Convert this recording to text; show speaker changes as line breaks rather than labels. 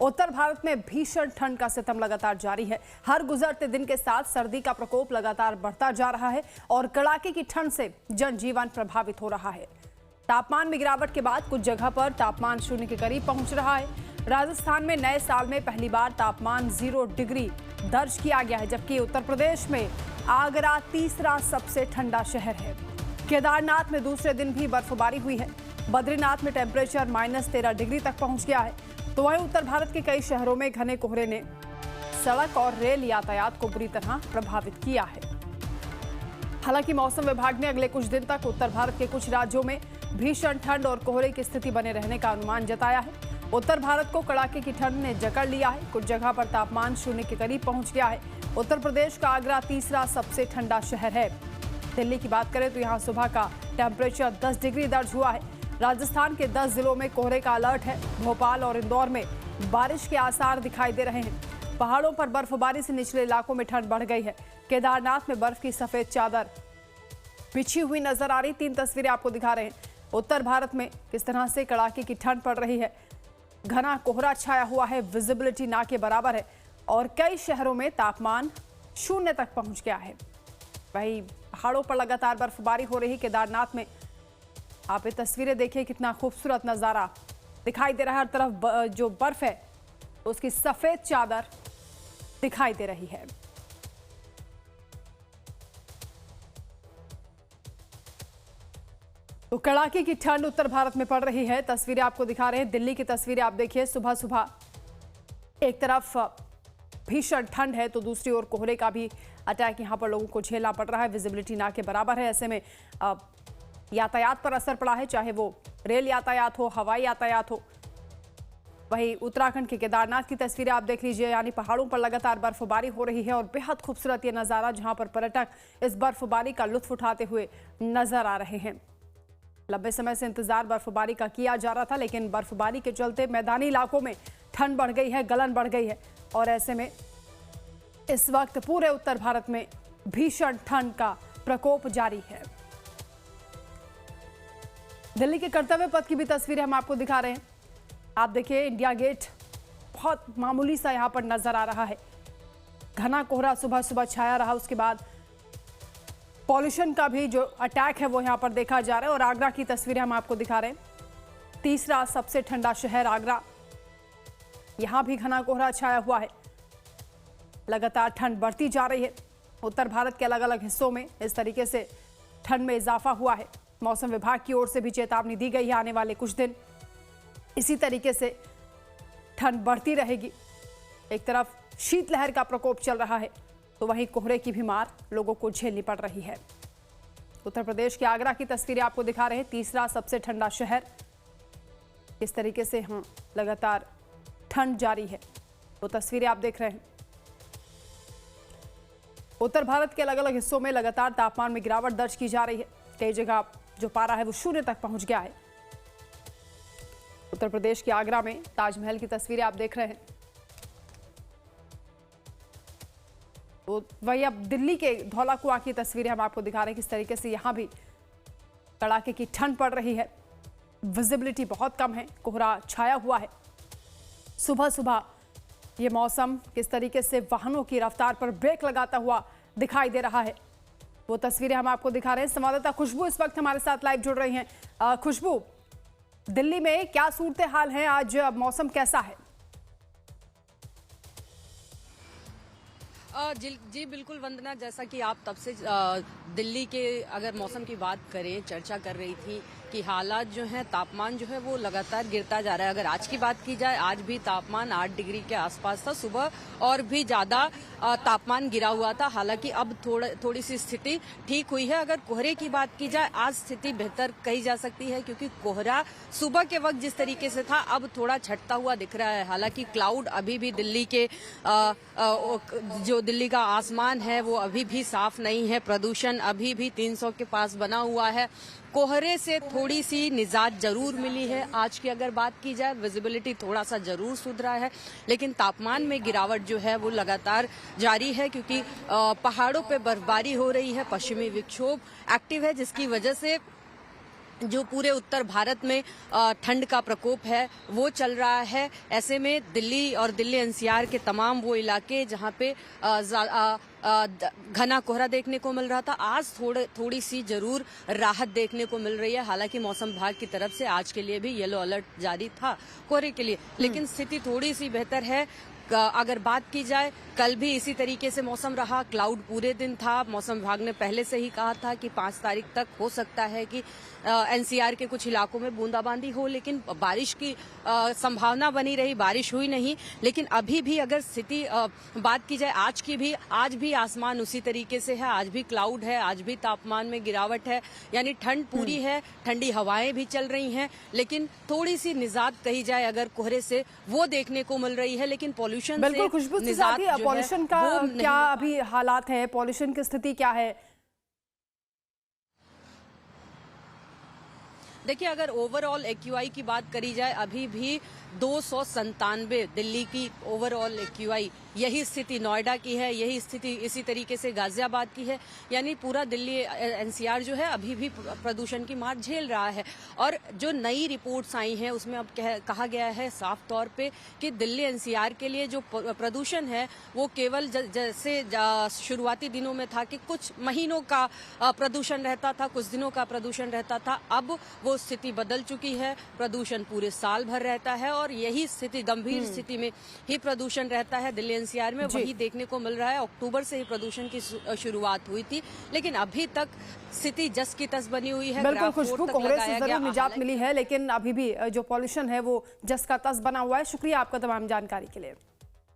उत्तर भारत में भीषण ठंड का सितम लगातार जारी है। हर गुजरते दिन के साथ सर्दी का प्रकोप लगातार बढ़ता जा रहा है और कड़ाके की ठंड से जनजीवन प्रभावित हो रहा है। तापमान में गिरावट के बाद कुछ जगह पर तापमान शून्य के करीब पहुंच रहा है। राजस्थान में नए साल में पहली बार तापमान 0 डिग्री दर्ज किया गया है, जबकि उत्तर प्रदेश में आगरा तीसरा सबसे ठंडा शहर है। केदारनाथ में दूसरे दिन भी बर्फबारी हुई है। बद्रीनाथ में टेम्परेचर -13 डिग्री तक पहुंच गया है। तो वहीं उत्तर भारत के कई शहरों में घने कोहरे ने सड़क और रेल यातायात को बुरी तरह प्रभावित किया है। हालांकि मौसम विभाग ने अगले कुछ दिन तक उत्तर भारत के कुछ राज्यों में भीषण ठंड और कोहरे की स्थिति बने रहने का अनुमान जताया है। उत्तर भारत को कड़ाके की ठंड ने जकड़ लिया है। कुछ जगह पर तापमान शून्य के करीब पहुंच गया है। उत्तर प्रदेश का आगरा तीसरा सबसे ठंडा शहर है। दिल्ली की बात करें तो यहां सुबह का टेम्परेचर 10 डिग्री दर्ज हुआ है। राजस्थान के 10 जिलों में कोहरे का अलर्ट है। भोपाल और इंदौर में बारिश के आसार दिखाई दे रहे हैं। पहाड़ों पर बर्फबारी से निचले इलाकों में ठंड बढ़ गई है। केदारनाथ में बर्फ की सफेद चादर बिछी हुई नजर आ रही। 3 तस्वीरें आपको दिखा रहे हैं। उत्तर भारत में किस तरह से कड़ाके की ठंड पड़ रही है। घना कोहरा छाया हुआ है, विजिबिलिटी ना के बराबर है और कई शहरों में तापमान शून्य तक पहुंच गया है। वहीं पहाड़ों पर लगातार बर्फबारी हो रही। केदारनाथ में आप ये तस्वीरें देखिए, कितना खूबसूरत नजारा दिखाई दे रहा है। हर तरफ जो बर्फ है उसकी सफेद चादर दिखाई दे रही है। तो कड़ाके की ठंड उत्तर भारत में पड़ रही है। तस्वीरें आपको दिखा रहे हैं। दिल्ली की तस्वीरें आप देखिए। सुबह सुबह एक तरफ भीषण ठंड है तो दूसरी ओर कोहरे का भी अटैक यहां पर लोगों को झेलना पड़ रहा है। विजिबिलिटी ना के बराबर है। ऐसे में यातायात पर असर पड़ा है, चाहे वो रेल यातायात हो, हवाई यातायात हो। वहीं उत्तराखंड के केदारनाथ की तस्वीरें आप देख लीजिए। यानी पहाड़ों पर लगातार बर्फबारी हो रही है और बेहद खूबसूरत ये नज़ारा, जहां पर पर्यटक इस बर्फबारी का लुत्फ उठाते हुए नजर आ रहे हैं। लंबे समय से इंतजार बर्फबारी का किया जा रहा था, लेकिन बर्फबारी के चलते मैदानी इलाकों में ठंड बढ़ गई है, गलन बढ़ गई है और ऐसे में इस वक्त पूरे उत्तर भारत में भीषण ठंड का प्रकोप जारी है। दिल्ली के कर्तव्य पथ की भी तस्वीरें हम आपको दिखा रहे हैं। आप देखिए, इंडिया गेट बहुत मामूली सा यहां पर नजर आ रहा है। घना कोहरा सुबह सुबह छाया रहा, उसके बाद पॉल्यूशन का भी जो अटैक है वो यहां पर देखा जा रहा है। और आगरा की तस्वीरें हम आपको दिखा रहे हैं। तीसरा सबसे ठंडा शहर आगरा, यहां भी घना कोहरा छाया हुआ है। लगातार ठंड बढ़ती जा रही है। उत्तर भारत के अलग अलग हिस्सों में इस तरीके से ठंड में इजाफा हुआ है। मौसम विभाग की ओर से भी चेतावनी दी गई है, आने वाले कुछ दिन इसी तरीके से ठंड बढ़ती रहेगी। एक तरफ शीतलहर का प्रकोप चल रहा है तो वहीं कोहरे की भी मार लोगों को झेलनी पड़ रही है। उत्तर प्रदेश के आगरा की तस्वीरें आपको दिखा रहे हैं। तीसरा सबसे ठंडा शहर, इस तरीके से लगातार ठंड जारी है। वो तस्वीरें आप देख रहे हैं। उत्तर भारत के अलग अलग हिस्सों में लगातार तापमान में गिरावट दर्ज की जा रही है। कई जगह जो पारा है वो शून्य तक पहुंच गया है। उत्तर प्रदेश के आगरा में ताजमहल की तस्वीरें आप देख रहे हैं। तो वही अब दिल्ली के धौला कुआं की तस्वीरें हम आपको दिखा रहे हैं, किस तरीके से यहां भी कड़ाके की ठंड पड़ रही है। विजिबिलिटी बहुत कम है, कोहरा छाया हुआ है। सुबह सुबह ये मौसम किस तरीके से वाहनों की रफ्तार पर ब्रेक लगाता हुआ दिखाई दे रहा है, वो तस्वीरें हम आपको दिखा रहे हैं। संवाददाता खुशबू इस वक्त हमारे साथ लाइव जुड़ रही हैं। खुशबू, दिल्ली में क्या सूरत हाल है, आज मौसम कैसा है?
जी बिल्कुल वंदना, जैसा कि आप तब से दिल्ली के अगर मौसम की बात करें, चर्चा कर रही थी कि हालात जो हैं, तापमान जो है वो लगातार गिरता जा रहा है। अगर आज की बात की जाए, आज भी तापमान 8 डिग्री के आसपास था। सुबह और भी ज्यादा तापमान गिरा हुआ था। हालांकि अब थोड़ी सी स्थिति ठीक हुई है। अगर कोहरे की बात की जाए, आज स्थिति बेहतर कही जा सकती है, क्योंकि कोहरा सुबह के वक्त जिस तरीके से था अब थोड़ा छटता हुआ दिख रहा है। हालांकि क्लाउड अभी भी दिल्ली के जो दिल्ली का आसमान है वो अभी भी साफ नहीं है। प्रदूषण अभी भी 300 के पास बना हुआ है। कोहरे से थोड़ी सी निजात जरूर मिली है। आज की अगर बात की जाए, विजिबिलिटी थोड़ा सा जरूर सुधरा है, लेकिन तापमान में गिरावट जो है वो लगातार जारी है, क्योंकि पहाड़ों पे बर्फबारी हो रही है। पश्चिमी विक्षोभ एक्टिव है, जिसकी वजह से जो पूरे उत्तर भारत में ठंड का प्रकोप है वो चल रहा है। ऐसे में दिल्ली और दिल्ली एनसीआर के तमाम वो इलाके जहां पे घना कोहरा देखने को मिल रहा था, आज थोड़ी सी जरूर राहत देखने को मिल रही है। हालांकि मौसम विभाग की तरफ से आज के लिए भी येलो अलर्ट जारी था कोहरे के लिए, लेकिन स्थिति थोड़ी सी बेहतर है। अगर बात की जाए, कल भी इसी तरीके से मौसम रहा, क्लाउड पूरे दिन था। मौसम विभाग ने पहले से ही कहा था कि 5 तारीख तक हो सकता है कि एनसीआर के कुछ इलाकों में बूंदाबांदी हो, लेकिन बारिश की संभावना बनी रही, बारिश हुई नहीं। लेकिन अभी भी अगर स्थिति बात की जाए आज भी आसमान उसी तरीके से है, आज भी क्लाउड है, आज भी तापमान में गिरावट है, यानी ठंड पूरी है, ठंडी हवाएं भी चल रही हैं, लेकिन थोड़ी सी निजात कही जाए अगर कोहरे से वो देखने को मिल रही है। लेकिन पॉल्यूशन
बिल्कुल खुशबू से पॉल्यूशन का क्या अभी हालात है, पॉल्यूशन की स्थिति क्या है?
देखिए, अगर ओवरऑल एक्यूआई की बात करी जाए, अभी भी 297 दिल्ली की ओवरऑल एक्यूआई, यही स्थिति नोएडा की है, यही स्थिति इसी तरीके से गाजियाबाद की है। यानी पूरा दिल्ली एनसीआर जो है अभी भी प्रदूषण की मार झेल रहा है। और जो नई रिपोर्ट्स आई हैं उसमें अब कहा गया है साफ तौर पे कि दिल्ली एनसीआर के लिए जो प्रदूषण है वो केवल जैसे शुरुआती दिनों में था कि कुछ महीनों का प्रदूषण रहता था, कुछ दिनों का प्रदूषण रहता था, अब वो स्थिति बदल चुकी है। प्रदूषण पूरे साल भर रहता है और यही स्थिति गंभीर स्थिति में ही प्रदूषण रहता है दिल्ली एनसीआर में, वही देखने को मिल रहा है। अक्टूबर से ही प्रदूषण की शुरुआत हुई थी, लेकिन अभी तक स्थिति जस की तस बनी हुई है।
बिल्कुल खुशबू, कोहरे से जरूर निजात मिली है, लेकिन अभी भी जो पॉल्यूशन है वो जस का तस बना हुआ है। शुक्रिया आपका तमाम जानकारी के लिए।